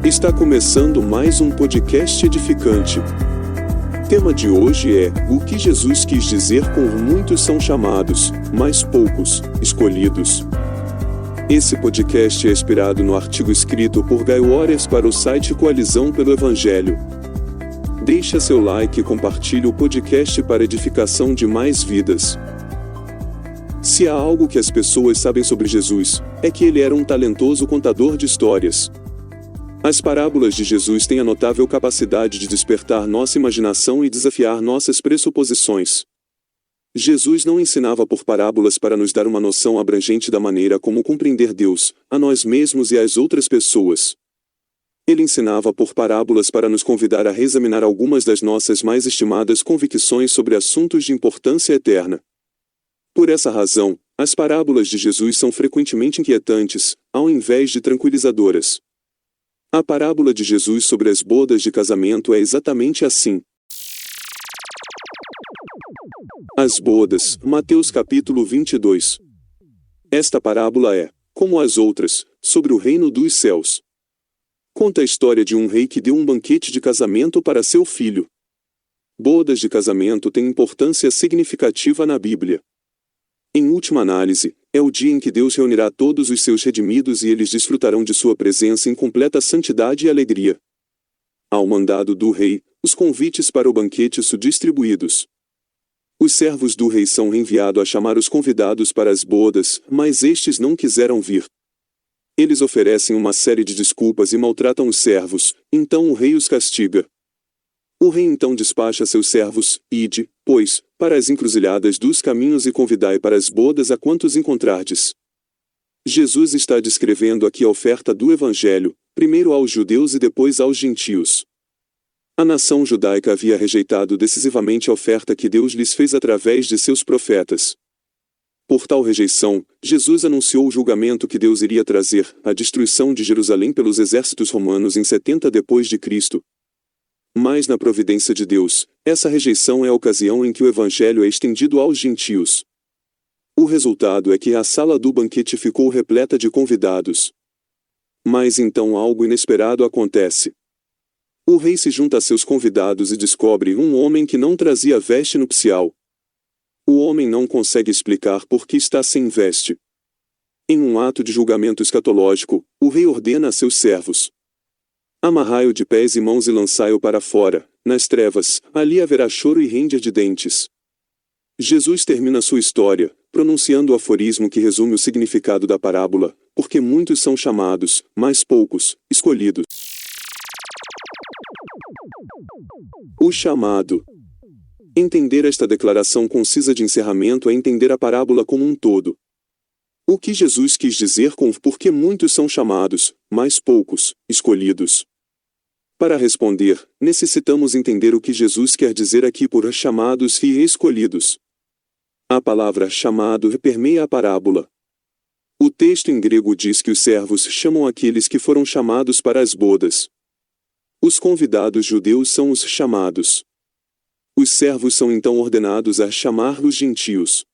Está começando mais um podcast edificante. Tema de hoje é: o que Jesus quis dizer com muitos são chamados, mas poucos, escolhidos. Esse podcast é inspirado no artigo escrito por Guy Warriors para o site Coalizão pelo Evangelho. Deixa seu like e compartilhe o podcast para edificação de mais vidas. Se há algo que as pessoas sabem sobre Jesus, é que ele era um talentoso contador de histórias. As parábolas de Jesus têm a notável capacidade de despertar nossa imaginação e desafiar nossas pressuposições. Jesus não ensinava por parábolas para nos dar uma noção abrangente da maneira como compreender Deus, a nós mesmos e às outras pessoas. Ele ensinava por parábolas para nos convidar a reexaminar algumas das nossas mais estimadas convicções sobre assuntos de importância eterna. Por essa razão, as parábolas de Jesus são frequentemente inquietantes, ao invés de tranquilizadoras. A parábola de Jesus sobre as bodas de casamento é exatamente assim. As bodas, Mateus capítulo 22. Esta parábola é, como as outras, sobre o reino dos céus. Conta a história de um rei que deu um banquete de casamento para seu filho. Bodas de casamento têm importância significativa na Bíblia. Em última análise, é o dia em que Deus reunirá todos os seus redimidos e eles desfrutarão de sua presença em completa santidade e alegria. Ao mandado do rei, os convites para o banquete são distribuídos. Os servos do rei são enviados a chamar os convidados para as bodas, mas estes não quiseram vir. Eles oferecem uma série de desculpas e maltratam os servos, então o rei os castiga. O rei então despacha seus servos: ide, pois, para as encruzilhadas dos caminhos e convidai para as bodas a quantos encontrardes. Jesus está descrevendo aqui a oferta do Evangelho, primeiro aos judeus e depois aos gentios. A nação judaica havia rejeitado decisivamente a oferta que Deus lhes fez através de seus profetas. Por tal rejeição, Jesus anunciou o julgamento que Deus iria trazer, a destruição de Jerusalém pelos exércitos romanos em 70 depois de Cristo. Mas na providência de Deus, essa rejeição é a ocasião em que o Evangelho é estendido aos gentios. O resultado é que a sala do banquete ficou repleta de convidados. Mas então algo inesperado acontece. O rei se junta a seus convidados e descobre um homem que não trazia veste nupcial. O homem não consegue explicar por que está sem veste. Em um ato de julgamento escatológico, o rei ordena a seus servos: amarrai-o de pés e mãos e lançai-o para fora, nas trevas, ali haverá choro e ranger de dentes. Jesus termina sua história, pronunciando o aforismo que resume o significado da parábola: porque muitos são chamados, mas poucos, escolhidos. O chamado. Entender esta declaração concisa de encerramento é entender a parábola como um todo. O que Jesus quis dizer com porque muitos são chamados, mas poucos, escolhidos? Para responder, necessitamos entender o que Jesus quer dizer aqui por chamados e escolhidos. A palavra chamado permeia a parábola. O texto em grego diz que os servos chamam aqueles que foram chamados para as bodas. Os convidados judeus são os chamados. Os servos são então ordenados a chamar os gentios.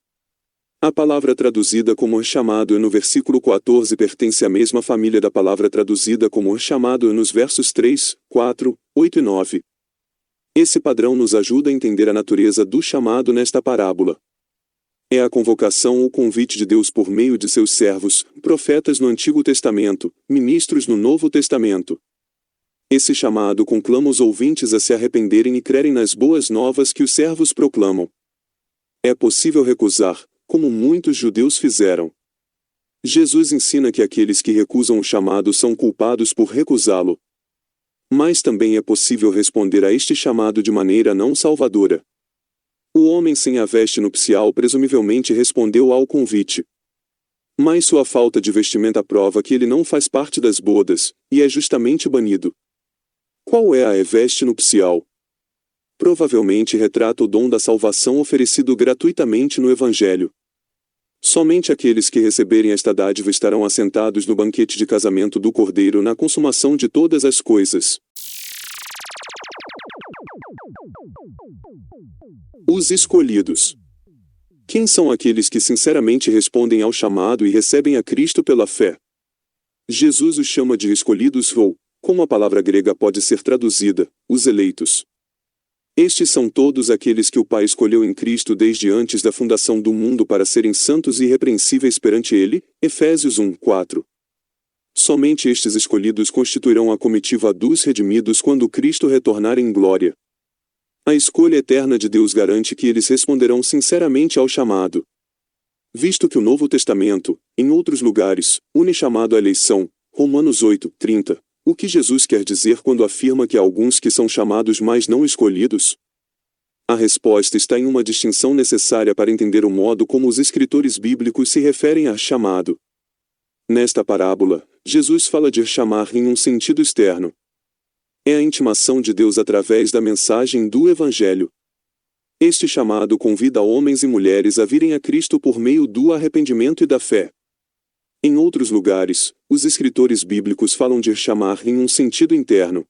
A palavra traduzida como chamado no versículo 14 pertence à mesma família da palavra traduzida como chamado nos versos 3, 4, 8 e 9. Esse padrão nos ajuda a entender a natureza do chamado nesta parábola. É a convocação ou convite de Deus por meio de seus servos, profetas no Antigo Testamento, ministros no Novo Testamento. Esse chamado conclama os ouvintes a se arrependerem e crerem nas boas novas que os servos proclamam. É possível recusar, como muitos judeus fizeram. Jesus ensina que aqueles que recusam o chamado são culpados por recusá-lo. Mas também é possível responder a este chamado de maneira não salvadora. O homem sem a veste nupcial presumivelmente respondeu ao convite. Mas sua falta de vestimenta prova que ele não faz parte das bodas, e é justamente banido. Qual é a veste nupcial? Provavelmente retrata o dom da salvação oferecido gratuitamente no Evangelho. Somente aqueles que receberem esta dádiva estarão assentados no banquete de casamento do Cordeiro na consumação de todas as coisas. Os escolhidos. Quem são aqueles que sinceramente respondem ao chamado e recebem a Cristo pela fé? Jesus os chama de escolhidos ou, como a palavra grega pode ser traduzida, os eleitos. Estes são todos aqueles que o Pai escolheu em Cristo desde antes da fundação do mundo para serem santos e irrepreensíveis perante Ele, Efésios 1:4. Somente estes escolhidos constituirão a comitiva dos redimidos quando Cristo retornar em glória. A escolha eterna de Deus garante que eles responderão sinceramente ao chamado. Visto que o Novo Testamento, em outros lugares, une chamado à eleição, Romanos 8:30, o que Jesus quer dizer quando afirma que há alguns que são chamados mas não escolhidos? A resposta está em uma distinção necessária para entender o modo como os escritores bíblicos se referem a chamado. Nesta parábola, Jesus fala de chamar em um sentido externo. É a intimação de Deus através da mensagem do Evangelho. Este chamado convida homens e mulheres a virem a Cristo por meio do arrependimento e da fé. Em outros lugares, os escritores bíblicos falam de chamar em um sentido interno.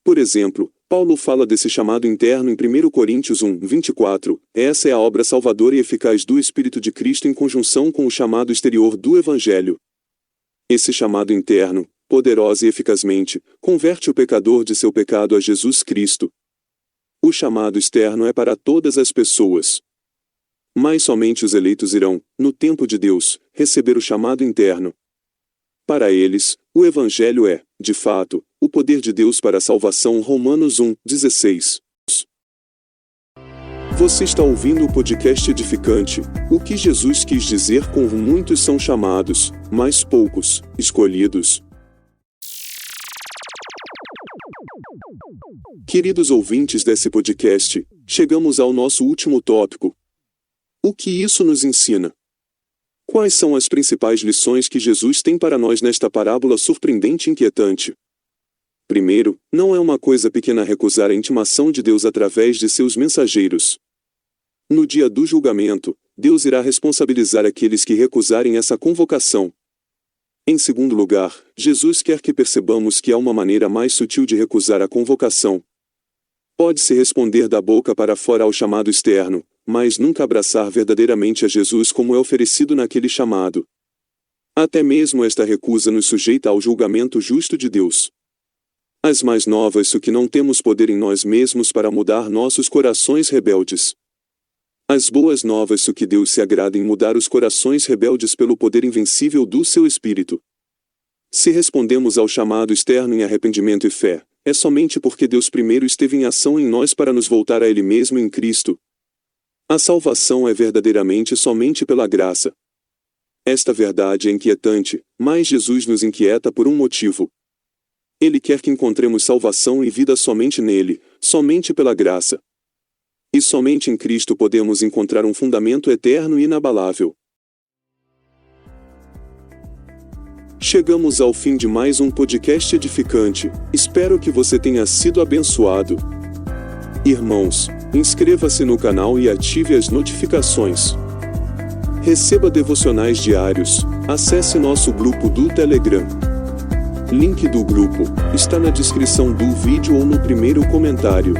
Por exemplo, Paulo fala desse chamado interno em 1 Coríntios 1:24, essa é a obra salvadora e eficaz do Espírito de Cristo em conjunção com o chamado exterior do Evangelho. Esse chamado interno, poderosa e eficazmente, converte o pecador de seu pecado a Jesus Cristo. O chamado externo é para todas as pessoas. Mas somente os eleitos irão, no tempo de Deus, receber o chamado interno. Para eles, o Evangelho é, de fato, o poder de Deus para a salvação. Romanos 1:16. Você está ouvindo o podcast edificante, o que Jesus quis dizer com muitos são chamados, mas poucos, escolhidos. Queridos ouvintes desse podcast, chegamos ao nosso último tópico. O que isso nos ensina? Quais são as principais lições que Jesus tem para nós nesta parábola surpreendente e inquietante? Primeiro, não é uma coisa pequena recusar a intimação de Deus através de seus mensageiros. No dia do julgamento, Deus irá responsabilizar aqueles que recusarem essa convocação. Em segundo lugar, Jesus quer que percebamos que há uma maneira mais sutil de recusar a convocação. Pode-se responder da boca para fora ao chamado externo, mas nunca abraçar verdadeiramente a Jesus como é oferecido naquele chamado. Até mesmo esta recusa nos sujeita ao julgamento justo de Deus. As mais novas que não temos poder em nós mesmos para mudar nossos corações rebeldes. As boas novas que Deus se agrada em mudar os corações rebeldes pelo poder invencível do seu Espírito. Se respondemos ao chamado externo em arrependimento e fé, é somente porque Deus primeiro esteve em ação em nós para nos voltar a Ele mesmo em Cristo. A salvação é verdadeiramente somente pela graça. Esta verdade é inquietante, mas Jesus nos inquieta por um motivo. Ele quer que encontremos salvação e vida somente nele, somente pela graça. E somente em Cristo podemos encontrar um fundamento eterno e inabalável. Chegamos ao fim de mais um podcast edificante. Espero que você tenha sido abençoado. Irmãos, inscreva-se no canal e ative as notificações. Receba devocionais diários. Acesse nosso grupo do Telegram. Link do grupo está na descrição do vídeo ou no primeiro comentário.